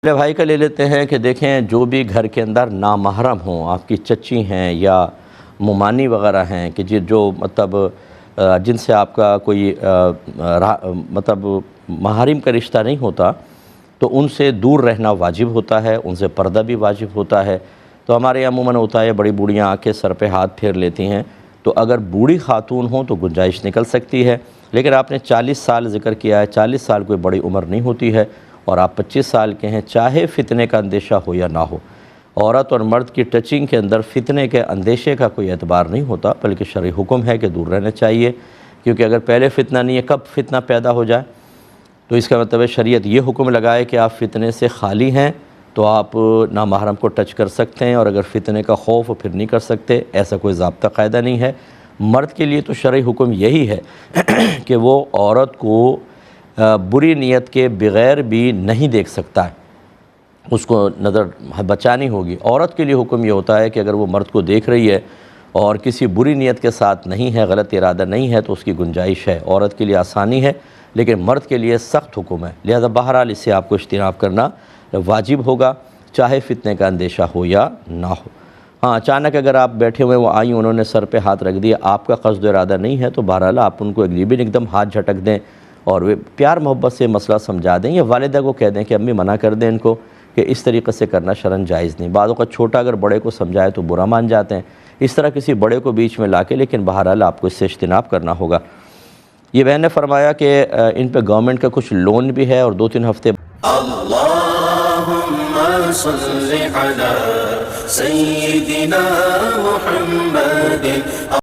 اپنے بھائی کا لے لیتے ہیں کہ دیکھیں جو بھی گھر کے اندر نامحرم ہوں، آپ کی چچی ہیں یا ممانی وغیرہ ہیں کہ جو مطلب جن سے آپ کا کوئی مطلب محارم کا رشتہ نہیں ہوتا، تو ان سے دور رہنا واجب ہوتا ہے، ان سے پردہ بھی واجب ہوتا ہے۔ تو ہمارے یہاں عموماً ہوتا ہے بڑی بوڑھیاں آ کے سر پہ ہاتھ پھیر لیتی ہیں، تو اگر بوڑھی خاتون ہوں تو گنجائش نکل سکتی ہے، لیکن آپ نے 40 سال ذکر کیا ہے، 40 سال کوئی بڑی عمر نہیں ہوتی ہے، اور آپ 25 سال کے ہیں، چاہے فتنے کا اندیشہ ہو یا نہ ہو۔ عورت اور مرد کی ٹچنگ کے اندر فتنے کے اندیشے کا کوئی اعتبار نہیں ہوتا، بلکہ شرعی حکم ہے کہ دور رہنا چاہیے، کیونکہ اگر پہلے فتنہ نہیں ہے کب فتنہ پیدا ہو جائے، تو اس کا مطلب ہے شریعت یہ حکم لگائے کہ آپ فتنے سے خالی ہیں تو آپ نامحرم کو ٹچ کر سکتے ہیں، اور اگر فتنے کا خوف پھر نہیں کر سکتے، ایسا کوئی ضابطہ قاعدہ نہیں ہے۔ مرد کے لیے تو شرعی حکم یہی ہے کہ وہ عورت کو بری نیت کے بغیر بھی نہیں دیکھ سکتا ہے، اس کو نظر بچانی ہوگی۔ عورت کے لیے حکم یہ ہوتا ہے کہ اگر وہ مرد کو دیکھ رہی ہے اور کسی بری نیت کے ساتھ نہیں ہے، غلط ارادہ نہیں ہے، تو اس کی گنجائش ہے۔ عورت کے لیے آسانی ہے، لیکن مرد کے لیے سخت حکم ہے، لہذا بہرحال اس سے آپ کو اجتناب کرنا واجب ہوگا، چاہے فتنے کا اندیشہ ہو یا نہ ہو۔ ہاں، اچانک اگر آپ بیٹھے ہوئے وہ آئیں، انہوں نے سر پہ ہاتھ رکھ دیا، آپ کا قصد و ارادہ نہیں ہے، تو بہرحال آپ ان کو ایک دم ہاتھ جھٹک دیں اور وہ پیار محبت سے مسئلہ سمجھا دیں، یا والدہ کو کہہ دیں کہ امی منع کر دیں ان کو کہ اس طریقے سے کرنا شرعاً جائز نہیں۔ بعض اوقات چھوٹا اگر بڑے کو سمجھائے تو برا مان جاتے ہیں، اس طرح کسی بڑے کو بیچ میں لا کے، لیکن بہرحال آپ کو اس سے اجتناب کرنا ہوگا۔ یہ بہن نے فرمایا کہ ان پہ گورنمنٹ کا کچھ لون بھی ہے اور 2-3 ہفتے اللہم صل علی سیدنا محمد